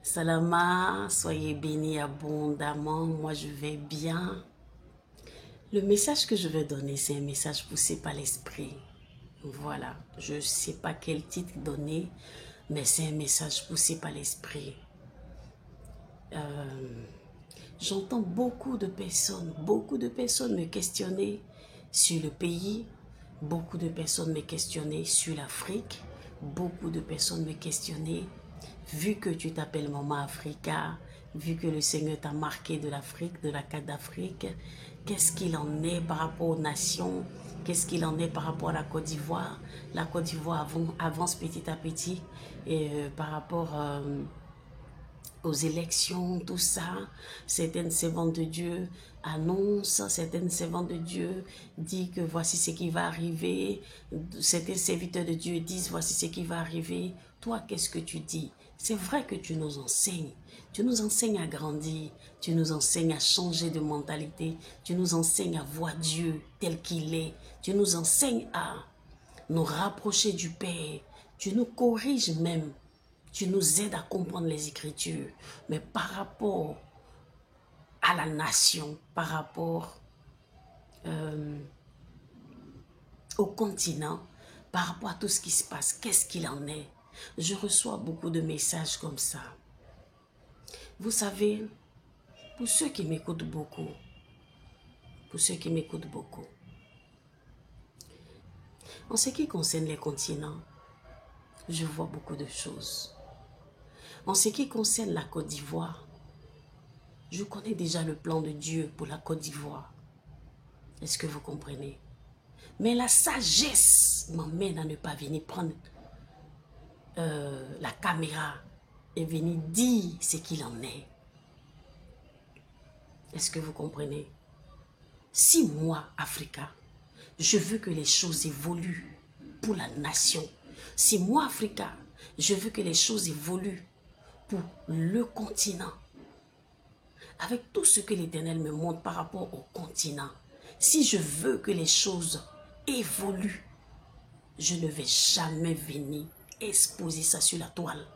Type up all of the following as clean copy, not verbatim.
Salama, soyez bénis abondamment, moi je vais bien. Le message que je vais donner, c'est un message poussé par l'esprit. Voilà, je ne sais pas quel titre donner, mais c'est un message poussé par l'esprit. J'entends beaucoup de personnes me questionner sur le pays, beaucoup de personnes me questionner sur l'Afrique, beaucoup de personnes me questionner, vu que tu t'appelles Maman Africa, vu que le Seigneur t'a marqué de l'Afrique, de la carte d'Afrique, qu'est-ce qu'il en est par rapport aux nations, qu'est-ce qu'il en est par rapport à la Côte d'Ivoire. La Côte d'Ivoire avance petit à petit et par rapport aux élections, tout ça. Certaines servantes de Dieu annoncent, certaines servantes de Dieu disent que voici ce qui va arriver. Certains serviteurs de Dieu disent voici ce qui va arriver. Toi, qu'est-ce que tu dis? C'est vrai que tu nous enseignes. Tu nous enseignes à grandir. Tu nous enseignes à changer de mentalité. Tu nous enseignes à voir Dieu tel qu'il est. Tu nous enseignes à nous rapprocher du Père. Tu nous corriges même. Tu nous aides à comprendre les Écritures. Mais par rapport à la nation, par rapport au continent, par rapport à tout ce qui se passe, qu'est-ce qu'il en est? Je reçois beaucoup de messages comme ça. Vous savez, pour ceux qui m'écoutent beaucoup, en ce qui concerne les continents, je vois beaucoup de choses. En ce qui concerne la Côte d'Ivoire, je connais déjà le plan de Dieu pour la Côte d'Ivoire. Est-ce que vous comprenez? Mais la sagesse m'emmène à ne pas venir prendre la caméra et venir dire ce qu'il en est. Est-ce que vous comprenez? Si moi, Africa, je veux que les choses évoluent pour la nation, si moi, Africa, je veux que les choses évoluent pour le continent, avec tout ce que l'Éternel me montre par rapport au continent, si je veux que les choses évoluent, je ne vais jamais venir exposer ça sur la toile.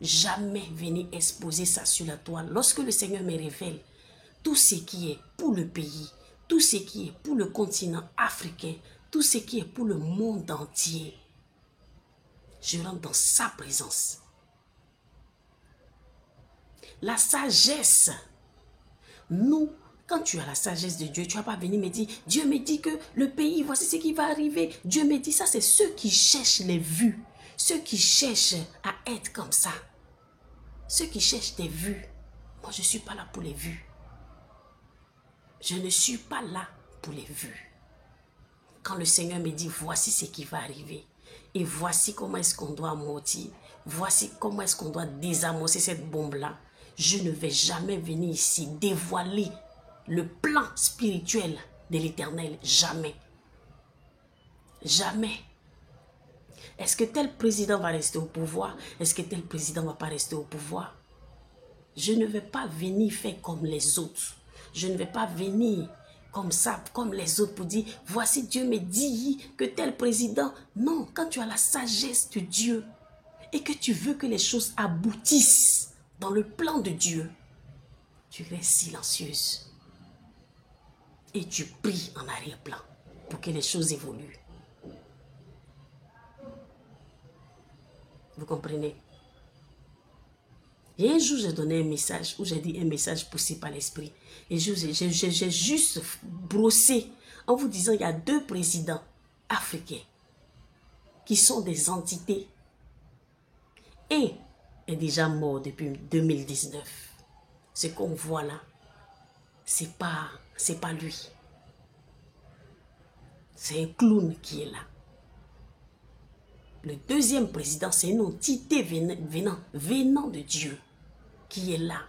Jamais venir exposer ça sur la toile. Lorsque le Seigneur me révèle tout ce qui est pour le pays, tout ce qui est pour le continent africain, tout ce qui est pour le monde entier, je rentre dans sa présence. La sagesse, nous, quand tu as la sagesse de Dieu, tu ne vas pas venir me dire, Dieu me dit que le pays, voici ce qui va arriver. Dieu me dit, ça c'est ceux qui cherchent les vues, ceux qui cherchent à être comme ça. Ceux qui cherchent des vues, moi je ne suis pas là pour les vues. Je ne suis pas là pour les vues. Quand le Seigneur me dit, voici ce qui va arriver, et voici comment est-ce qu'on doit amortir, voici comment est-ce qu'on doit désamorcer cette bombe-là, je ne vais jamais venir ici dévoiler le plan spirituel de l'Éternel. Jamais. Jamais. Est-ce que tel président va rester au pouvoir? Est-ce que tel président ne va pas rester au pouvoir? Je ne vais pas venir faire comme les autres. Je ne vais pas venir comme ça, comme les autres pour dire, voici Dieu me dit que tel président. Non, quand tu as la sagesse de Dieu et que tu veux que les choses aboutissent dans le plan de Dieu, tu restes silencieuse et tu pries en arrière-plan pour que les choses évoluent. Vous comprenez? Et un jour, j'ai donné un message, où j'ai dit un message poussé par l'esprit. Et j'ai juste brossé en vous disant, il y a 2 présidents africains qui sont des entités. Un est déjà mort depuis 2019. Ce qu'on voit là, c'est pas lui. C'est un clown qui est là. Le 2e président, c'est une entité venant de Dieu qui est là.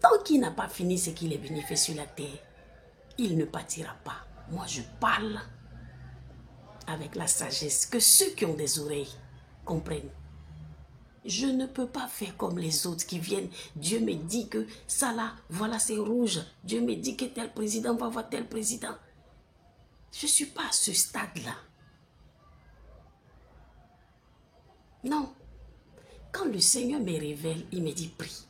Tant qu'il n'a pas fini ce qu'il est venu faire sur la terre, il ne partira pas. Moi, je parle avec la sagesse que ceux qui ont des oreilles comprennent. Je ne peux pas faire comme les autres qui viennent. Dieu me dit que ça là, voilà c'est rouge. Dieu me dit que tel président va voir tel président. Je ne suis pas à ce stade-là. Non. Quand le Seigneur me révèle, il me dit prie.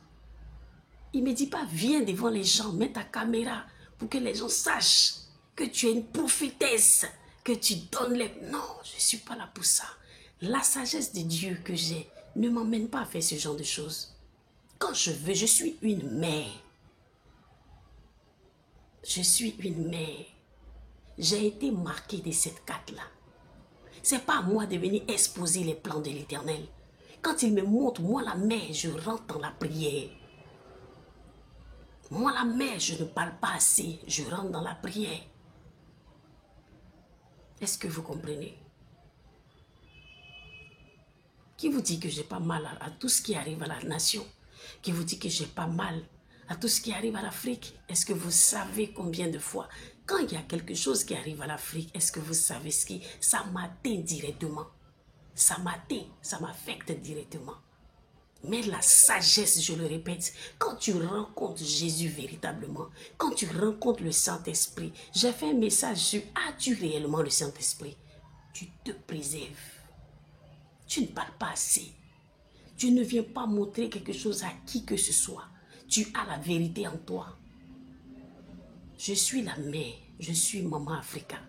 Il ne me dit pas viens devant les gens, mets ta caméra pour que les gens sachent que tu es une prophétesse, que tu donnes les... Non, je ne suis pas là pour ça. La sagesse de Dieu que j'ai ne m'emmène pas à faire ce genre de choses. Quand je veux, je suis une mère. Je suis une mère. J'ai été marquée de cette carte-là. Ce n'est pas à moi de venir exposer les plans de l'Éternel. Quand il me montre, moi la mère, je rentre dans la prière. Moi la mère, je ne parle pas assez, je rentre dans la prière. Est-ce que vous comprenez? Qui vous dit que j'ai pas mal à tout ce qui arrive à la nation? Qui vous dit que j'ai pas mal à tout ce qui arrive à l'Afrique? Est-ce que vous savez combien de fois, quand il y a quelque chose qui arrive à l'Afrique, est-ce que vous savez ce qui... Ça m'atteint directement. Ça m'atteint, ça m'affecte directement. Mais la sagesse, je le répète, quand tu rencontres Jésus véritablement, quand tu rencontres le Saint-Esprit, j'ai fait un message sur as-tu réellement le Saint-Esprit? Tu te préserves. Tu ne parles pas assez. Tu ne viens pas montrer quelque chose à qui que ce soit. Tu as la vérité en toi. Je suis la mère, je suis maman Africa.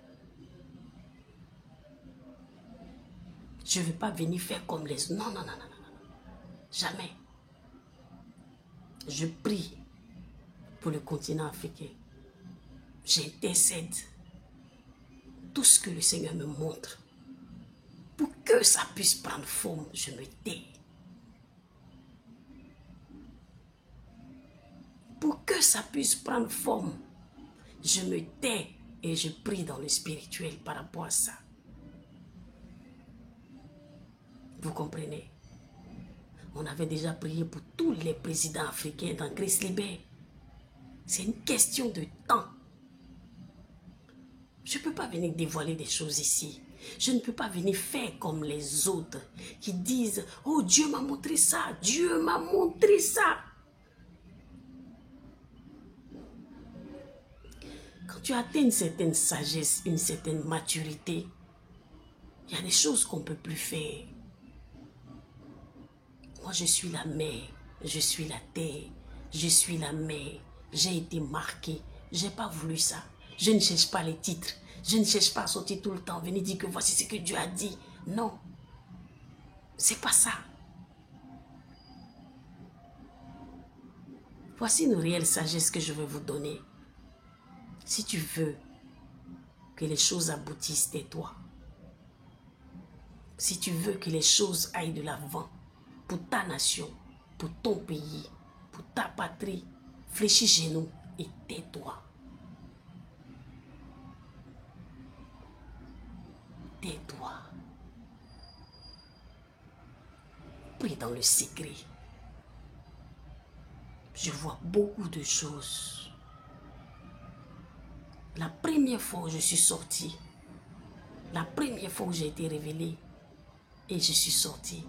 Je ne veux pas venir faire comme les... Non, non, non, non, non. Jamais. Je prie pour le continent africain. J'intercède. Tout ce que le Seigneur me montre, pour que ça puisse prendre forme, je me tais. Pour que ça puisse prendre forme, je me tais et je prie dans le spirituel par rapport à ça. Vous comprenez? On avait déjà prié pour tous les présidents africains dans Christ Libère. C'est une question de temps. Je ne peux pas venir dévoiler des choses ici. Je ne peux pas venir faire comme les autres qui disent « Oh, Dieu m'a montré ça, Dieu m'a montré ça ». Quand tu atteins une certaine sagesse, une certaine maturité, il y a des choses qu'on ne peut plus faire. Moi, je suis la mère, je suis la terre, je suis la mère. J'ai été marquée, je n'ai pas voulu ça. Je ne cherche pas les titres, je ne cherche pas à sortir tout le temps, venir dire que voici ce que Dieu a dit. Non, c'est pas ça. Voici une réelle sagesse que je vais vous donner. Si tu veux que les choses aboutissent, tais-toi. Si tu veux que les choses aillent de l'avant, pour ta nation, pour ton pays, pour ta patrie, fléchis genoux et tais-toi. Tais-toi. Prie dans le secret. Je vois beaucoup de choses. La première fois où je suis sortie, la première fois où j'ai été révélée et je suis sortie,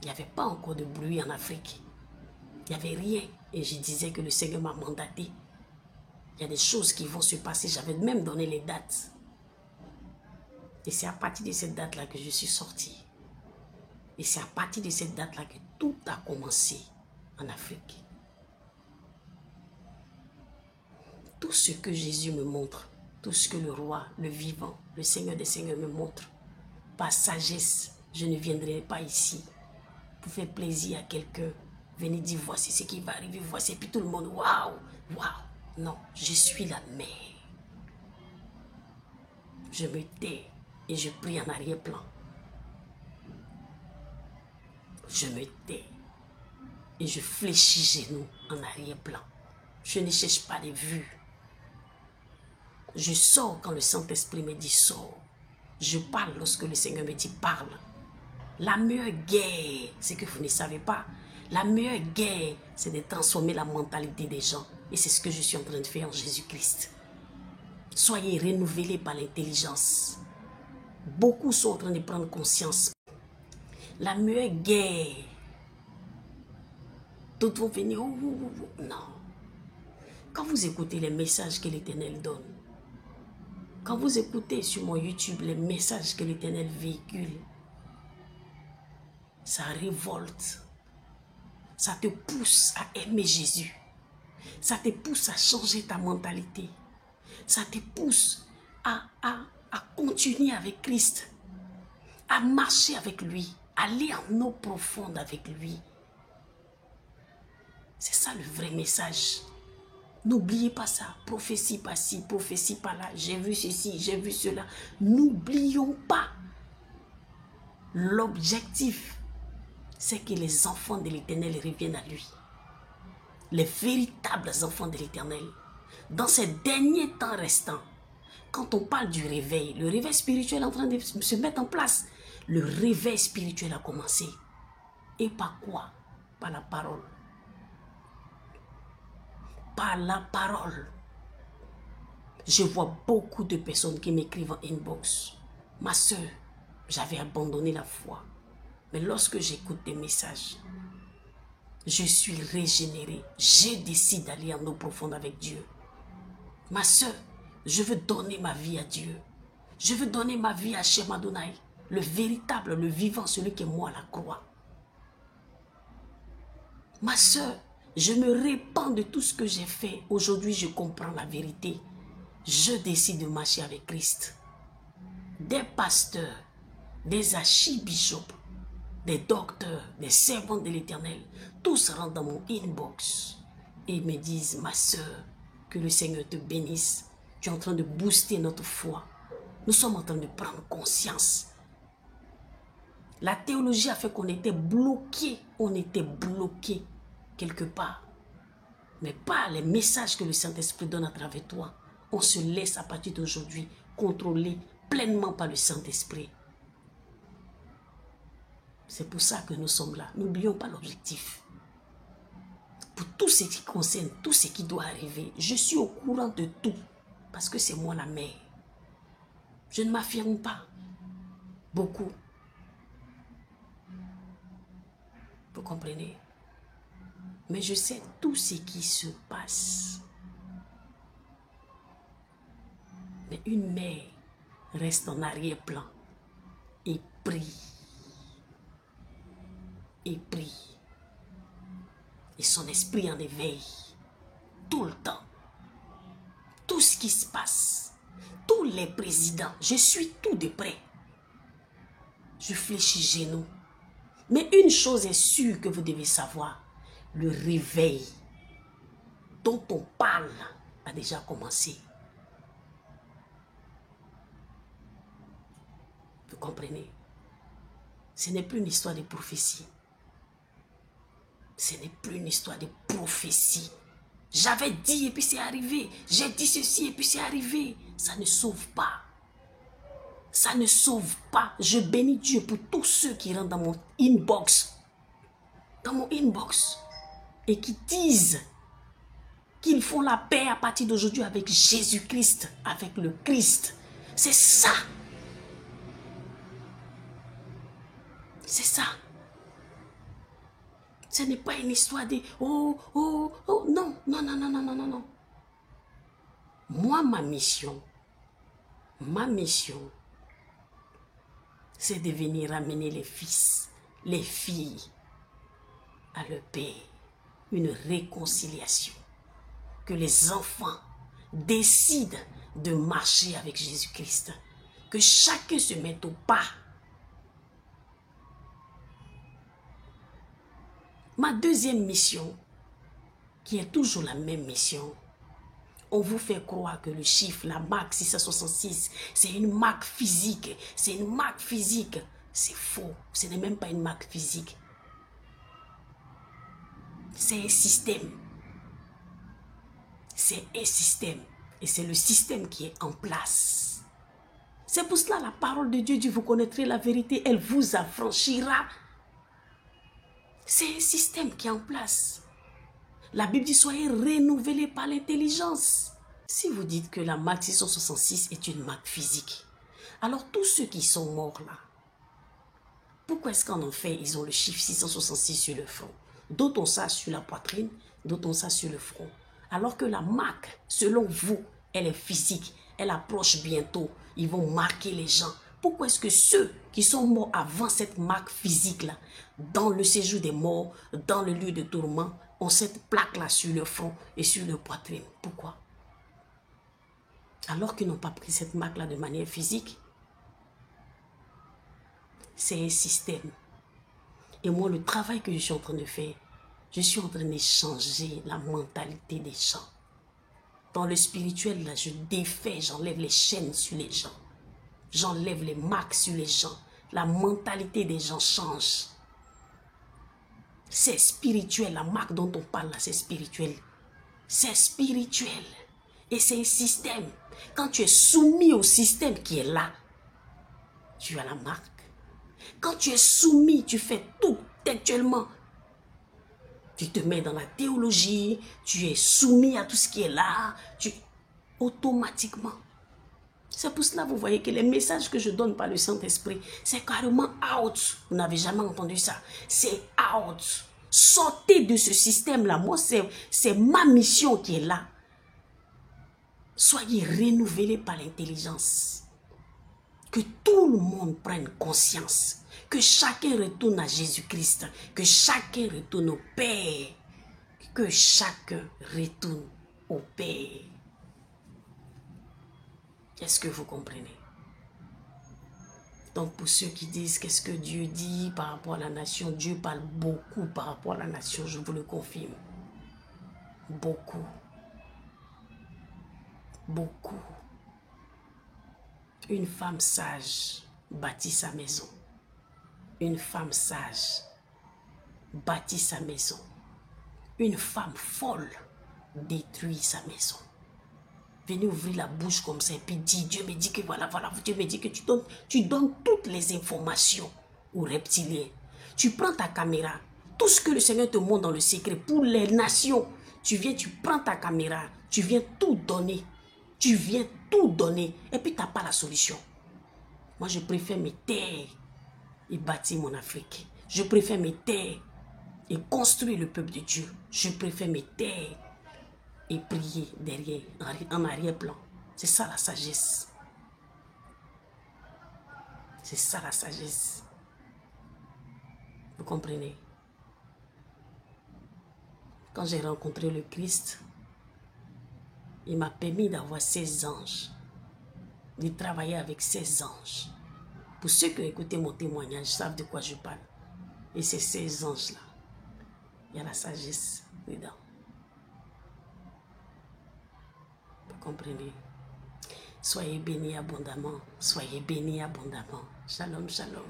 il n'y avait pas encore de bruit en Afrique. Il n'y avait rien. Et je disais que le Seigneur m'a mandaté. Il y a des choses qui vont se passer. J'avais même donné les dates. Et c'est à partir de cette date-là que je suis sortie. Et c'est à partir de cette date-là que tout a commencé en Afrique. Tout ce que Jésus me montre, tout ce que le roi, le vivant, le Seigneur des Seigneurs me montre, par sagesse, je ne viendrai pas ici pour faire plaisir à quelqu'un. Venez dire voici ce qui va arriver, voici. Et puis tout le monde, waouh, waouh. Non, je suis la mère. Je me tais et je prie en arrière-plan. Je me tais et je fléchis genoux en arrière-plan. Je ne cherche pas de vue. Je sors quand le Saint-Esprit me dit sors. Je parle lorsque le Seigneur me dit parle. La meilleure guerre, c'est que vous ne savez pas. La meilleure guerre, c'est de transformer la mentalité des gens. Et c'est ce que je suis en train de faire en Jésus-Christ. Soyez renouvelés par l'intelligence. Beaucoup sont en train de prendre conscience. La meilleure guerre, d'autres vont venir. Non. Quand vous écoutez les messages que l'Éternel donne, quand vous écoutez sur mon YouTube les messages que l'Éternel véhicule, ça révolte. Ça te pousse à aimer Jésus. Ça te pousse à changer ta mentalité. Ça te pousse à continuer avec Christ, à marcher avec lui, à aller en eau profonde avec lui. C'est ça le vrai message. N'oubliez pas ça. Prophétie par-ci, prophétie par-là. J'ai vu ceci, j'ai vu cela. N'oublions pas. L'objectif, c'est que les enfants de l'Éternel reviennent à lui. Les véritables enfants de l'Éternel. Dans ces derniers temps restants, quand on parle du réveil, le réveil spirituel est en train de se mettre en place. Le réveil spirituel a commencé. Et par quoi? Par la parole. Par la parole. Je vois beaucoup de personnes qui m'écrivent en inbox. Ma soeur, j'avais abandonné la foi. Mais lorsque j'écoute des messages, je suis régénérée. Je décide d'aller en eau profonde avec Dieu. Ma soeur, je veux donner ma vie à Dieu. Je veux donner ma vie à Shem Adonai, le véritable, le vivant, celui qui est moi à la croix. Ma soeur, je me répands de tout ce que j'ai fait. Aujourd'hui, je comprends la vérité. Je décide de marcher avec Christ. Des pasteurs, des archibishops, des docteurs, des servants de l'Éternel, tous rentrent dans mon inbox et me disent, ma soeur, que le Seigneur te bénisse. Tu es en train de booster notre foi. Nous sommes en train de prendre conscience. La théologie a fait qu'on était bloqué. On était bloqué quelque part. Mais par les messages que le Saint-Esprit donne à travers toi, on se laisse à partir d'aujourd'hui contrôler pleinement par le Saint-Esprit. C'est pour ça que nous sommes là. N'oublions pas l'objectif. Pour tout ce qui concerne, tout ce qui doit arriver, je suis au courant de tout. Parce que c'est moi la mère. Je ne m'affirme pas beaucoup. Vous comprenez? Mais je sais tout ce qui se passe. Mais une mère reste en arrière-plan et prie. Et prie. Et son esprit en éveille. Tout le temps. Tout ce qui se passe. Tous les présidents. Je suis tout de près. Je fléchis genoux. Mais une chose est sûre que vous devez savoir. Le réveil dont on parle a déjà commencé. Vous comprenez? Ce n'est plus une histoire de prophétie. Ce n'est plus une histoire de prophétie. J'avais dit et puis c'est arrivé. J'ai dit ceci et puis c'est arrivé. Ça ne sauve pas. Ça ne sauve pas. Je bénis Dieu pour tous ceux qui rentrent dans mon inbox. Dans mon inbox. Et qui disent qu'ils font la paix à partir d'aujourd'hui avec Jésus-Christ. Avec le Christ. C'est ça. C'est ça. Ce n'est pas une histoire de oh, oh, oh, non, non, non, non, non, non, non, non. Moi, ma mission, c'est de venir ramener les fils, les filles à leur Père. Une réconciliation. Que les enfants décident de marcher avec Jésus-Christ. Que chacun se mette au pas. Ma deuxième mission, qui est toujours la même mission, on vous fait croire que le chiffre, la marque 666, c'est une marque physique. C'est une marque physique. C'est faux. Ce n'est même pas une marque physique. C'est un système. C'est un système. Et c'est le système qui est en place. C'est pour cela la parole de Dieu dit, vous connaîtrez la vérité, elle vous affranchira. C'est un système qui est en place. La Bible dit, soyez renouvelés par l'intelligence. Si vous dites que la marque 666 est une marque physique, alors tous ceux qui sont morts là, pourquoi est-ce qu'en fait, ils ont le chiffre 666 sur le front? D'autres ont ça sur la poitrine, d'autres ont ça sur le front. Alors que la marque, selon vous, elle est physique. Elle approche bientôt. Ils vont marquer les gens Pourquoi est-ce que ceux qui sont morts avant cette marque physique-là, dans le séjour des morts, dans le lieu de tourment, ont cette plaque-là sur le front et sur le poitrine? Pourquoi? Alors qu'ils n'ont pas pris cette marque-là de manière physique. C'est un système. Et moi, le travail que je suis en train de faire, je suis en train de changer la mentalité des gens. Dans le spirituel, là, je défais, j'enlève les chaînes sur les gens. J'enlève les marques sur les gens. La mentalité des gens change. C'est spirituel. La marque dont on parle là, c'est spirituel. C'est spirituel. Et c'est un système. Quand tu es soumis au système qui est là, tu as la marque. Quand tu es soumis, tu fais tout actuellement. Tu te mets dans la théologie, tu es soumis à tout ce qui est là, automatiquement. C'est pour cela, vous voyez que les messages que je donne par le Saint-Esprit, c'est carrément out. Vous n'avez jamais entendu ça. C'est out. Sortez de ce système-là. Moi, c'est ma mission qui est là. Soyez renouvelés par l'intelligence. Que tout le monde prenne conscience. Que chacun retourne à Jésus-Christ. Que chacun retourne au Père. Que chacun retourne au Père. Est-ce que vous comprenez? Donc pour ceux qui disent qu'est-ce que Dieu dit par rapport à la nation, Dieu parle beaucoup par rapport à la nation, je vous le confirme. Beaucoup. Beaucoup. Une femme sage bâtit sa maison. Une femme sage bâtit sa maison. Une femme folle détruit sa maison. Venez ouvrir la bouche comme ça et puis Dieu me dit que voilà, Dieu me dit que tu donnes toutes les informations aux reptiliens. Tu prends ta caméra, tout ce que le Seigneur te montre dans le secret pour les nations, tu prends ta caméra, tu viens tout donner. Tu viens tout donner et puis tu n'as pas la solution. Moi, je préfère me taire et bâtir mon Afrique. Je préfère me taire et construire le peuple de Dieu. Je préfère me taire et prier derrière, en arrière-plan. C'est ça la sagesse. C'est ça la sagesse. Vous comprenez? Quand j'ai rencontré le Christ, il m'a permis d'avoir 16 anges, de travailler avec 16 anges. Pour ceux qui ont écouté mon témoignage, savent de quoi je parle. Et c'est ces anges-là. Il y a la sagesse dedans. Vous comprenez? Soyez bénis abondamment. Soyez bénis abondamment. Shalom, shalom.